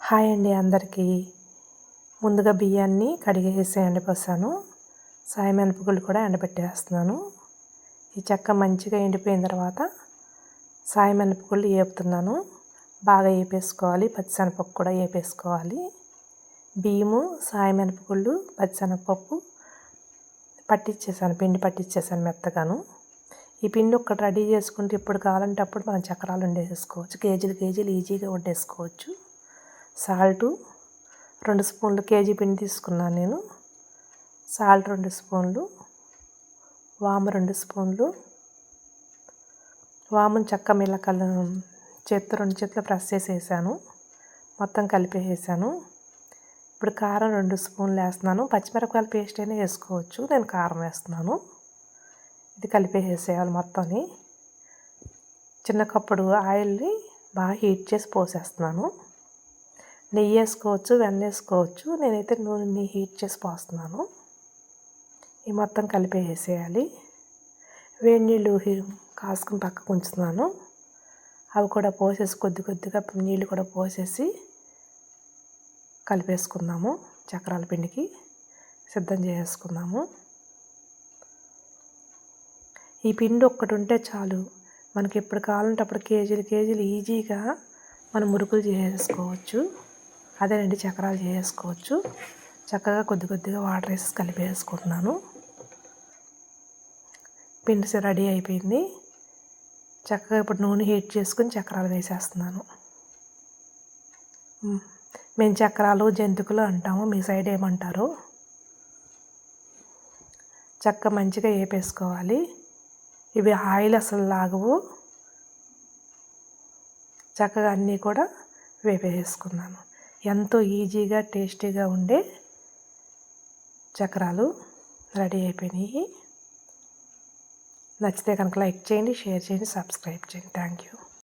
Hi అండి అందరికీ. ముందుగా బియ్యాన్ని కడిగేసి ఎండపోసాను. సాయం మినపగుళ్ళు కూడా ఎండబెట్టేస్తున్నాను. ఈ చెక్క మంచిగా ఎండిపోయిన తర్వాత సాయం మినపగుళ్ళు వేపుతున్నాను. బాగా వేపేసుకోవాలి. పచ్చిశనగపప్పు కూడా వేపేసుకోవాలి. బియ్యము, సాయం మినపగుళ్ళు, పచ్చిశనగపప్పు పట్టించేసాను, పిండి పట్టించేసాను మెత్తగాను. ఈ పిండి ఒక్కటి రెడీ చేసుకుంటే ఇప్పుడు కావాలంటే అప్పుడు మనం చక్రాలు వండేసుకోవచ్చు. కేజీలు ఈజీగా వండేసుకోవచ్చు. సాల్టు 2 స్పూన్లు, కేజీ పిండి తీసుకున్నాను నేను. సాల్ట్ 2 స్పూన్లు, వాము 2 స్పూన్లు. వామును చక్క మిల్లకల్లు చేత్తో 2 చేతులు ప్రెస్ చేసి వేసాను. మొత్తం కలిపేసాను. ఇప్పుడు కారం 2 స్పూన్లు వేస్తున్నాను. పచ్చిమిరపకాయల పేస్ట్ అయినా వేసుకోవచ్చు, నేను కారం వేస్తున్నాను. ఇది కలిపేసేయాలి మొత్తాన్ని. చిన్న కప్పుడు ఆయిల్ని బాగా హీట్ చేసి పోసేస్తున్నాను. నెయ్యి వేసుకోవచ్చు, వెన్న వేసుకోవచ్చు. నేనైతే నూనెని హీట్ చేసి పోస్తున్నాను. ఈ మొత్తం కలిపేసేయాలి. వేడి నీళ్ళు కాసుకుని పక్కకు ఉంచుతున్నాను. అవి కూడా పోసేసి కొద్దిగా నీళ్ళు కూడా పోసేసి కలిపేసుకుందాము. చక్రాల పిండికి సిద్ధం చేసుకుందాము. ఈ పిండి ఒక్కటి ఉంటే చాలు, మనకి ఎప్పుడు కావాలంటే అప్పుడు కేజీలు ఈజీగా మనం మురుకులు చేసేసుకోవచ్చు. అదేనండి, చక్రాలు చేసుకోవచ్చు. చక్కగా కొద్దిగా వాటర్ వేసి కలిపేసుకుంటున్నాను. పిండి రెడీ అయిపోయింది. చక్కగా ఇప్పుడు నూనె హీట్ చేసుకుని చక్రాలు వేసేస్తున్నాను. మేము చక్రాలు, జంతికలు అంటాము, మీ సైడ్ ఏమంటారు? మంచిగా వేపేసుకోవాలి. ఇవి ఆయిల్ అసలు లాగవు. చక్కగా అన్నీ కూడా వేపేసుకున్నాను. ఎంతో ఈజీగా టేస్టీగా ఉండే చక్రాలు రెడీ అయిపోయినాయి. నచ్చితే కనుక లైక్ చేయండి, షేర్ చేయండి, సబ్స్క్రైబ్ చేయండి. Thank you.